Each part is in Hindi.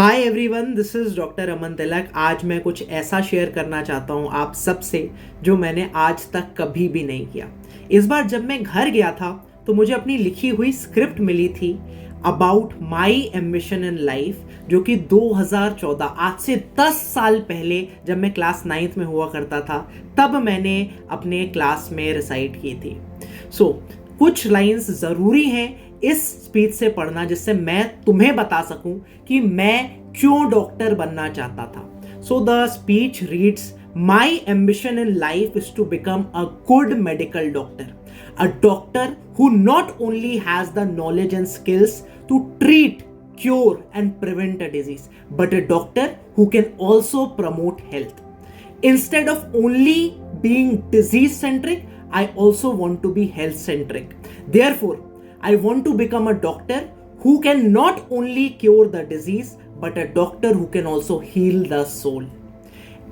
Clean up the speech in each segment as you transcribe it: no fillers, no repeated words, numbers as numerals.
Hi everyone, this is doctor Aman Tilak. आज मैं कुछ ऐसा शेयर करना चाहता हूँ आप सबसे जो मैंने आज तक कभी भी नहीं किया। इस बार जब मैं घर गया था तो मुझे अपनी लिखी हुई स्क्रिप्ट मिली थी about my ambition in life, जो कि 2014 आज से 10 साल पहले जब मैं क्लास 9th में हुआ करता था तब मैंने अपने क्लास में रिसाइट की थी। कुछ लाइंस ज़रूरी हैं इस स्पीच से पढ़ना जिससे मैं तुम्हें बता सकूं कि मैं क्यों डॉक्टर बनना चाहता था। So the speech reads, my ambition in life is to become a good medical doctor, a doctor who not only has the knowledge and skills to treat, cure and prevent a disease, but a doctor who can also promote health. Instead of only being disease centric, I also want to be health centric. Therefore, I want to become a doctor who can not only cure the disease, but a doctor who can also heal the soul.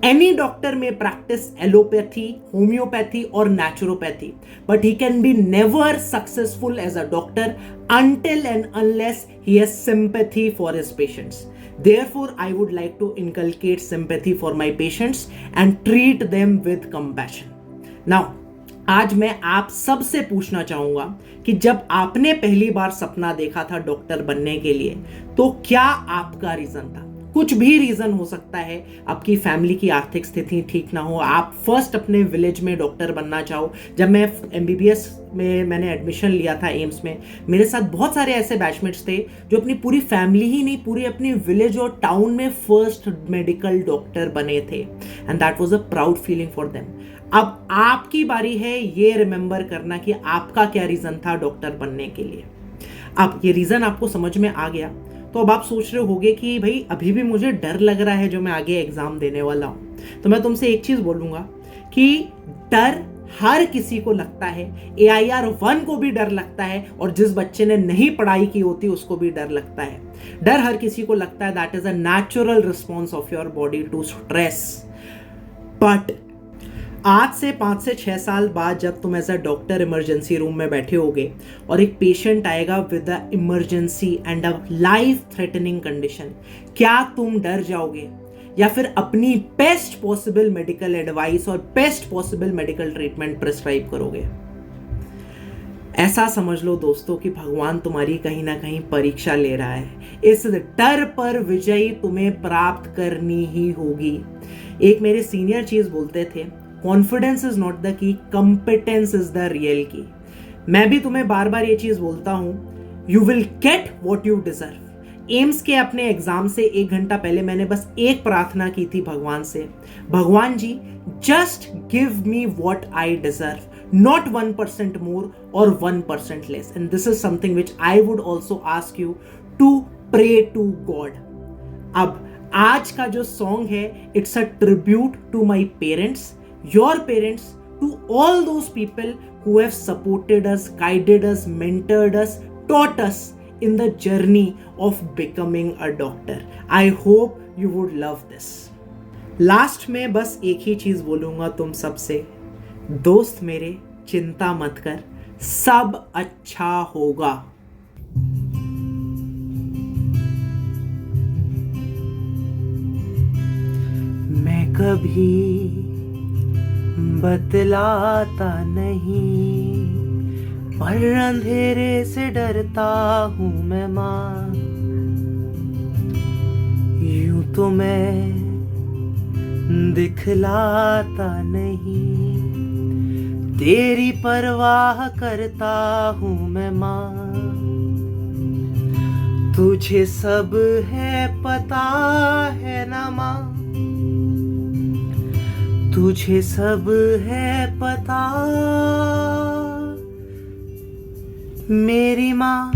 Any doctor may practice allopathy, homeopathy or naturopathy, but he can be never successful as a doctor until and unless he has sympathy for his patients. Therefore, I would like to inculcate sympathy for my patients and treat them with compassion. Now, आज मैं आप सबसे पूछना चाहूंगा कि जब आपने पहली बार सपना देखा था डॉक्टर बनने के लिए तो क्या आपका रीजन था? कुछ भी रीजन हो सकता है, आपकी फैमिली की आर्थिक स्थिति ठीक ना हो, आप फर्स्ट अपने विलेज में डॉक्टर बनना चाहो। जब मैं MBBS में मैंने एडमिशन लिया था एम्स में, मेरे साथ बहुत सारे ऐसे बैचमेट्स थे जो अपनी पूरी फैमिली ही नहीं, पूरी अपनी विलेज और टाउन में फर्स्ट मेडिकल डॉक्टर बने थे, and that was a proud feeling for them. अब आपकी बारी है ये रिमेंबर करना कि आपका क्या रीजन था डॉक्टर बनने के लिए। अब ये रीजन आपको समझ में आ गया तो अब आप सोच रहे होगे कि भाई अभी भी मुझे डर लग रहा है जो मैं आगे एग्जाम देने वाला हूं। तो मैं तुमसे एक चीज बोलूंगा कि डर हर किसी को लगता है, AIR 1 को भी डर लगता है, और जिस बच्चे ने नहीं पढ़ाई की होती उसको भी डर लगता है। डर हर किसी को लगता है, that is a natural response of your body to stress. But आज से 5 से 6 साल बाद जब तुम as a doctor emergency room में बैठे होगे और एक पेशेंट आएगा with a emergency and a life threatening condition, क्या तुम डर जाओगे या फिर अपनी बेस्ट पॉसिबल मेडिकल एडवाइस और best possible medical treatment prescribe करोगे? ऐसा समझ लो दोस्तों कि भगवान तुम्हारी कहीं ना कहीं परीक्षा ले रहा है। इस डर पर विजयी तुम्हें प्राप्त करनी ही होगी। एक मेरे सीनियर चीज बोलते थे, confidence is not the key, competence is the real की। मैं भी तुम्हें बार बार ये चीज बोलता हूं, you will get what you deserve. AIIMS के अपने एग्जाम से 1 घंटा पहले मैंने बस एक प्रार्थना की थी भगवान से, भगवान जी just give me what I deserve, not 1% more और 1% less, and this is something which I would also ask you to pray to God. अब आज का जो सॉन्ग है, it's a tribute to my parents, your parents, to all those people who have supported us, guided us, mentored us, taught us in the journey of becoming a doctor. I hope you would love this. Last में बस एक ही चीज बोलूंगा तुम सबसे, दोस्त मेरे चिंता मत कर, सब अच्छा होगा। मैं कभी बतलाता नहीं, पर अंधेरे से डरता हूं मैं मां। यूं तो मैं दिखलाता नहीं, तेरी परवाह करता हूं मैं मां। तुझे सब है पता है ना मां, तुझे सब है पता मेरी माँ।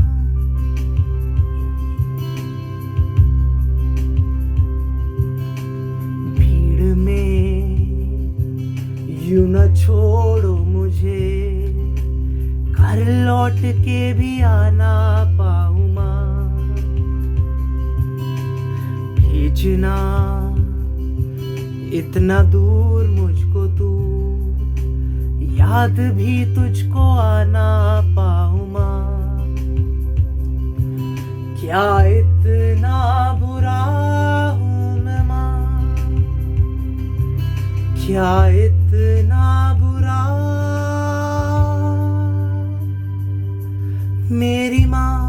भीड़ में यूं न छोड़ो मुझे, घर लौट के भी आना पाऊं माँ। भेजना इतना दूर मुझको तू, याद भी तुझको आना पाऊं मां। क्या इतना बुरा क्या इतना बुरा मेरी माँ।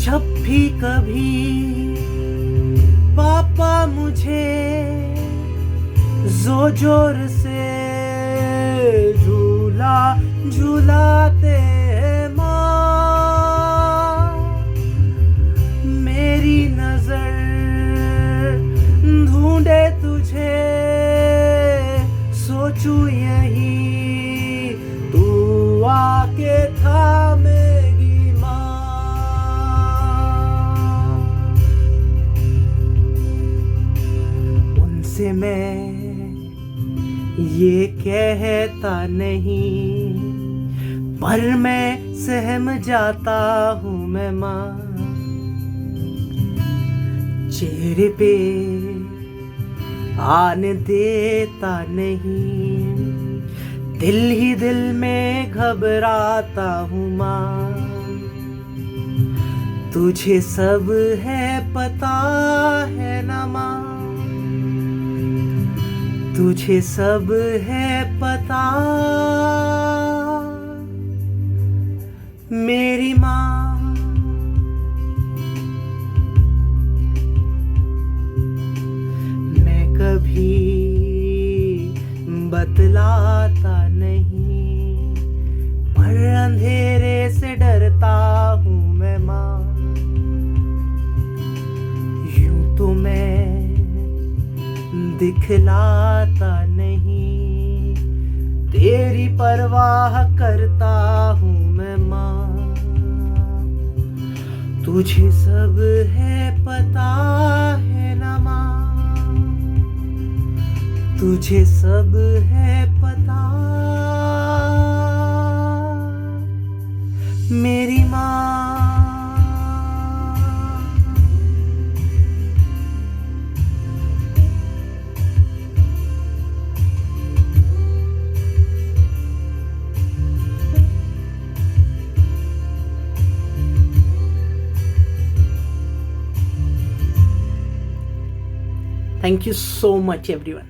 जब भी कभी पापा मुझे जोर जोर से झूला झूलाते हैं माँ, मेरी नजर ढूंढे तुझे, सोचूं यही तू आके थामेगी माँ। उनसे मैं ये कहता नहीं, पर मैं सहम जाता हूँ मैं माँ। चेहरे पे आने देता नहीं, दिल ही दिल में घबराता हूँ माँ। तुझे सब है पता है ना माँ, तुझे सब है पता मेरी माँ। मैं कभी बतलाता नहीं, पर अंधेरे से डरता हूँ मैं माँ। यूं तो मैं दिखलाता नहीं, तेरी परवाह करता हूँ मैं माँ। तुझे सब है पता है ना माँ, तुझे सब है पता मेरी माँ। Thank you so much everyone.